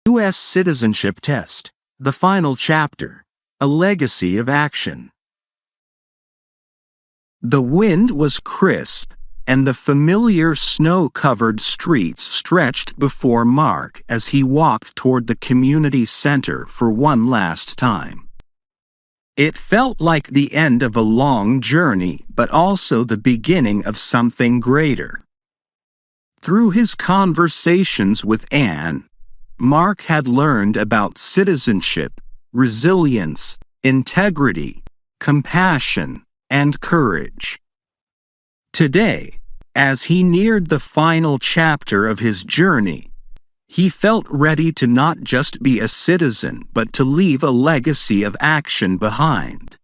U.S. Citizenship Test, the final chapter, a legacy of action. The wind was crisp, and the familiar snow-covered streets stretched before Mark as he walked toward the community center for one last time. It felt like the end of a long journey, but also the beginning of something greater. Through his conversations with Anne, Mark had learned about citizenship, resilience, integrity, compassion, and courage. Today, as he neared the final chapter of his journey, he felt ready to not just be a citizen but to leave a legacy of action behind.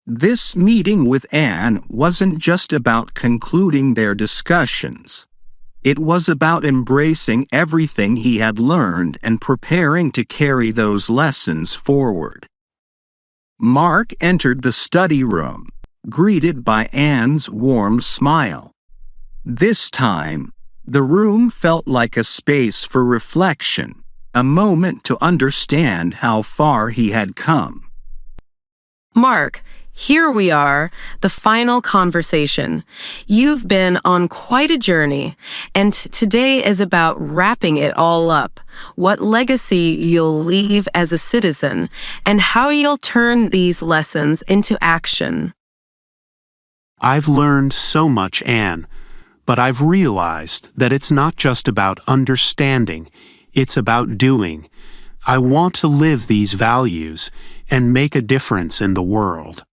This meeting with Anne wasn't just about concluding their discussions. It was about embracing everything he had learned and preparing to carry those lessons forward. Mark entered the study room, greeted by Anne's warm smile. This time, the room felt like a space for reflection, a moment to understand how far he had come. Mark, here we are, the final conversation. You've been on quite a journey, and today is about wrapping it all up. What legacy you'll leave as a citizen, and how you'll turn these lessons into action. I've learned so much, Anne, but I've realized that it's not just about understanding, it's about doing. I want to live these values and make a difference in the world.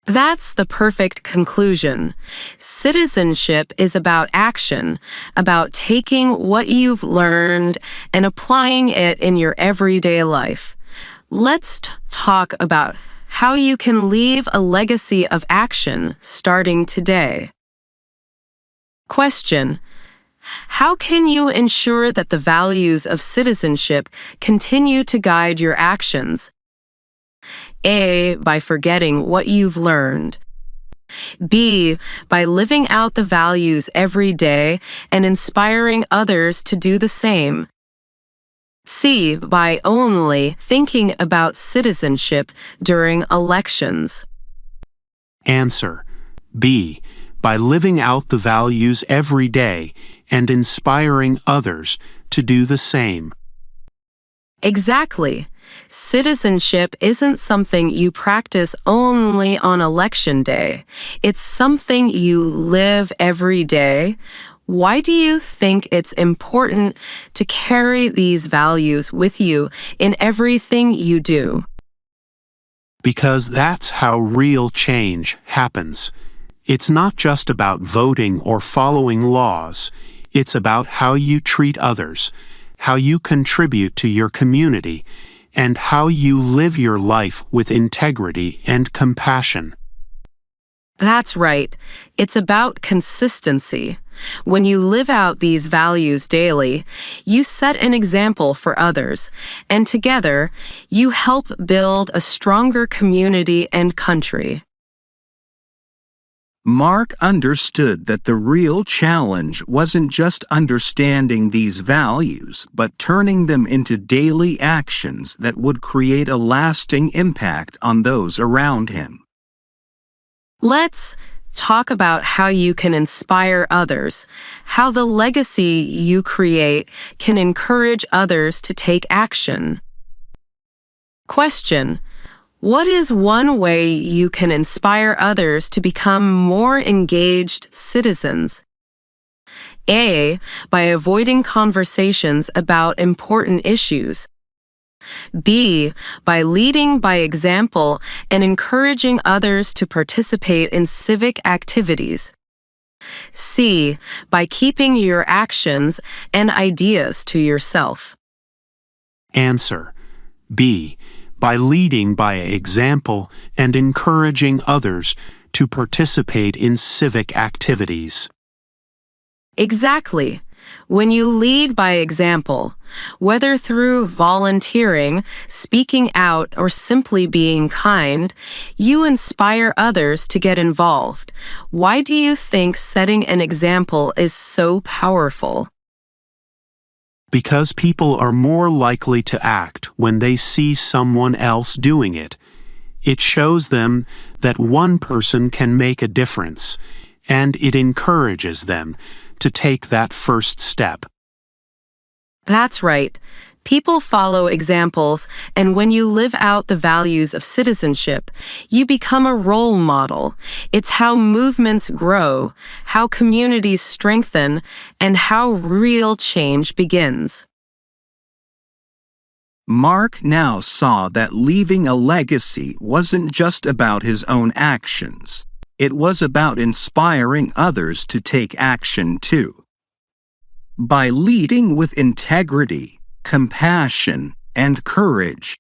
That's the perfect conclusion. Citizenship is about action, about taking what you've learned and applying it in your everyday life. Let's talk about how you can leave a legacy of action starting today. Question: how can you ensure that the values of citizenship continue to guide your actions? A, by forgetting what you've learned. B, by living out the values every day and inspiring others to do the same. C, by only thinking about citizenship during elections. Answer: B, by living out the values every day and inspiring others to do the same. Exactly. Citizenship isn't something you practice only on election day. It's something you live every day. Why do you think it's important to carry these values with you in everything you do? Because that's how real change happens. It's not just about voting or following laws. It's about how you treat others, how you contribute to your community, and how you live your life with integrity and compassion. That's right. It's about consistency. When you live out these values daily, you set an example for others, and together, you help build a stronger community and country. Mark understood that the real challenge wasn't just understanding these values, but turning them into daily actions that would create a lasting impact on those around him. Let's talk about how you can inspire others, how the legacy you create can encourage others to take action. Question: what is one way you can inspire others to become more engaged citizens? A, by avoiding conversations about important issues. B, by leading by example and encouraging others to participate in civic activities. C, by keeping your actions and ideas to yourself. Answer: B, by leading by example and encouraging others to participate in civic activities. Exactly. When you lead by example, whether through volunteering, speaking out, or simply being kind, you inspire others to get involved. Why do you think setting an example is so powerful? Because people are more likely to act when they see someone else doing it. It shows them that one person can make a difference, and it encourages them to take that first step. That's right. People follow examples, and when you live out the values of citizenship, you become a role model. It's how movements grow, how communities strengthen, and how real change begins. Mark now saw that leaving a legacy wasn't just about his own actions. It was about inspiring others to take action too. By leading with integrity, compassion, and courage,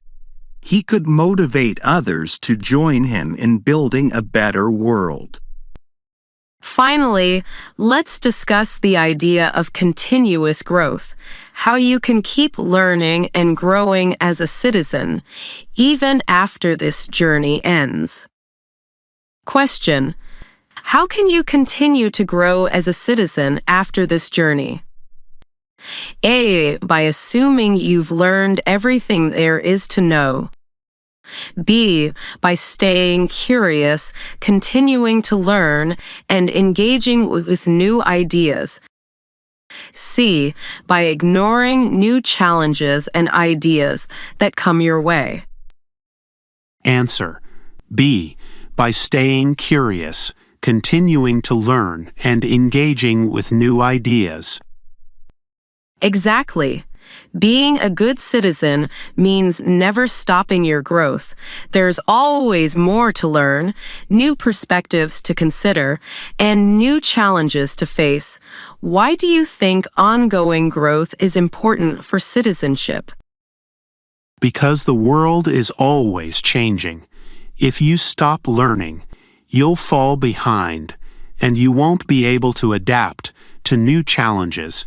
he could motivate others to join him in building a better world. Finally, let's discuss the idea of continuous growth, how you can keep learning and growing as a citizen, even after this journey ends. Question: how can you continue to grow as a citizen after this journey? A. By assuming you've learned everything there is to know. B. By staying curious, continuing to learn, and engaging with new ideas. C. By ignoring new challenges and ideas that come your way. Answer: B. By staying curious, continuing to learn, and engaging with new ideas. Exactly. Being a good citizen means never stopping your growth. There's always more to learn, new perspectives to consider, and new challenges to face. Why do you think ongoing growth is important for citizenship? Because the world is always changing. If you stop learning, you'll fall behind, and you won't be able to adapt to new challenges.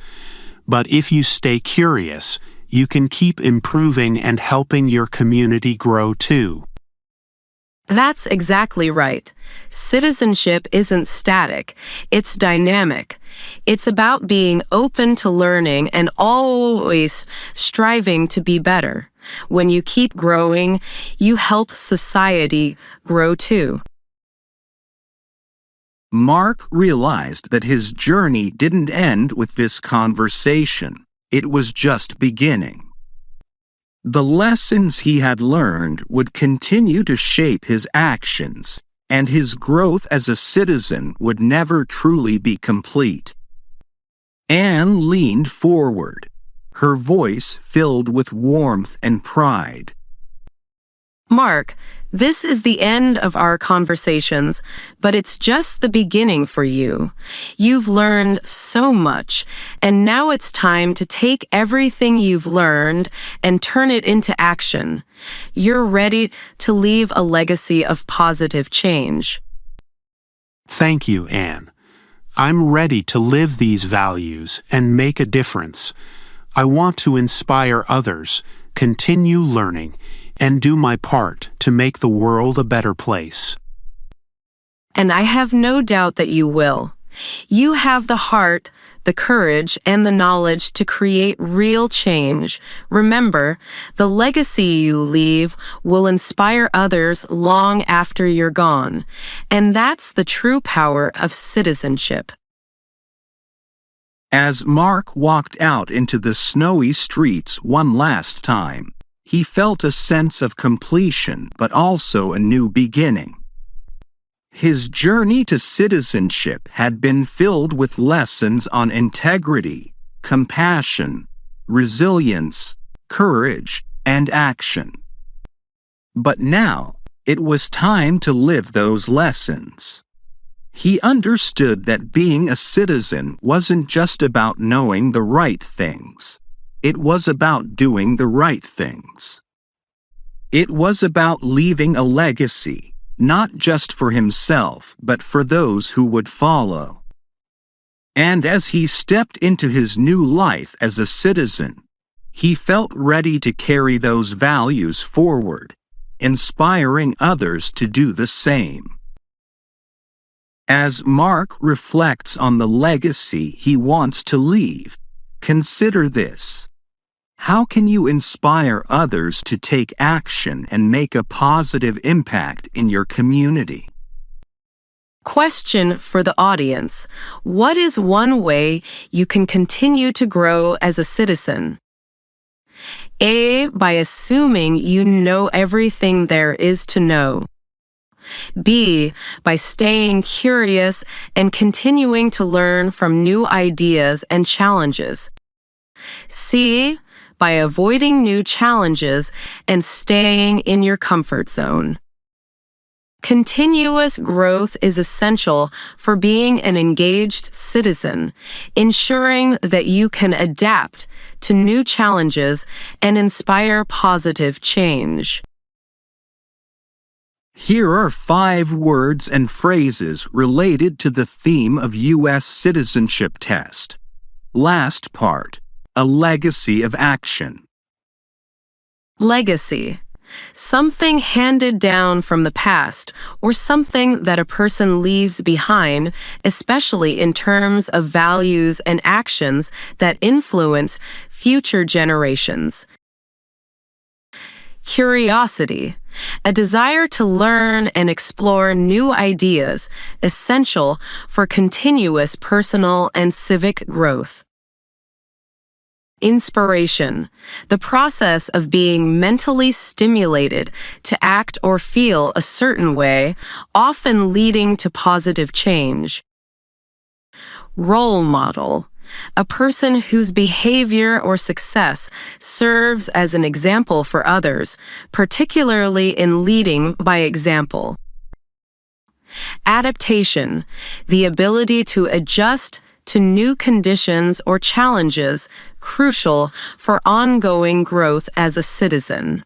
But if you stay curious, you can keep improving and helping your community grow too. That's exactly right. Citizenship isn't static, it's dynamic. It's about being open to learning and always striving to be better. When you keep growing, you help society grow too. Mark realized that his journey didn't end with this conversation. It was just beginning. The lessons he had learned would continue to shape his actions, and his growth as a citizen would never truly be complete. Anne leaned forward, her voice filled with warmth and pride. Mark, this is the end of our conversations, but it's just the beginning for you. You've learned so much, and now it's time to take everything you've learned and turn it into action. You're ready to leave a legacy of positive change. Thank you, Anne. I'm ready to live these values and make a difference. I want to inspire others, continue learning, and do my part to make the world a better place. And I have no doubt that you will. You have the heart, the courage, and the knowledge to create real change. Remember, the legacy you leave will inspire others long after you're gone. And that's the true power of citizenship. As Mark walked out into the snowy streets one last time, he felt a sense of completion but also a new beginning. His journey to citizenship had been filled with lessons on integrity, compassion, resilience, courage, and action. But now, it was time to live those lessons. He understood that being a citizen wasn't just about knowing the right things. It was about doing the right things. It was about leaving a legacy, not just for himself, but for those who would follow. And as he stepped into his new life as a citizen, he felt ready to carry those values forward, inspiring others to do the same. As Mark reflects on the legacy he wants to leave, consider this. How can you inspire others to take action and make a positive impact in your community? Question for the audience. What is one way you can continue to grow as a citizen? A. By assuming you know everything there is to know. B. By staying curious and continuing to learn from new ideas and challenges. C. By avoiding new challenges and staying in your comfort zone. Continuous growth is essential for being an engaged citizen, ensuring that you can adapt to new challenges and inspire positive change. Here are 5 words and phrases related to the theme of U.S. Citizenship Test. Last part, a legacy of action. Legacy. Something handed down from the past or something that a person leaves behind, especially in terms of values and actions that influence future generations. Curiosity. A desire to learn and explore new ideas, essential for continuous personal and civic growth. Inspiration. The process of being mentally stimulated to act or feel a certain way, often leading to positive change. Role model. A person whose behavior or success serves as an example for others, particularly in leading by example. Adaptation. The ability to adjust to new conditions or challenges, crucial for ongoing growth as a citizen.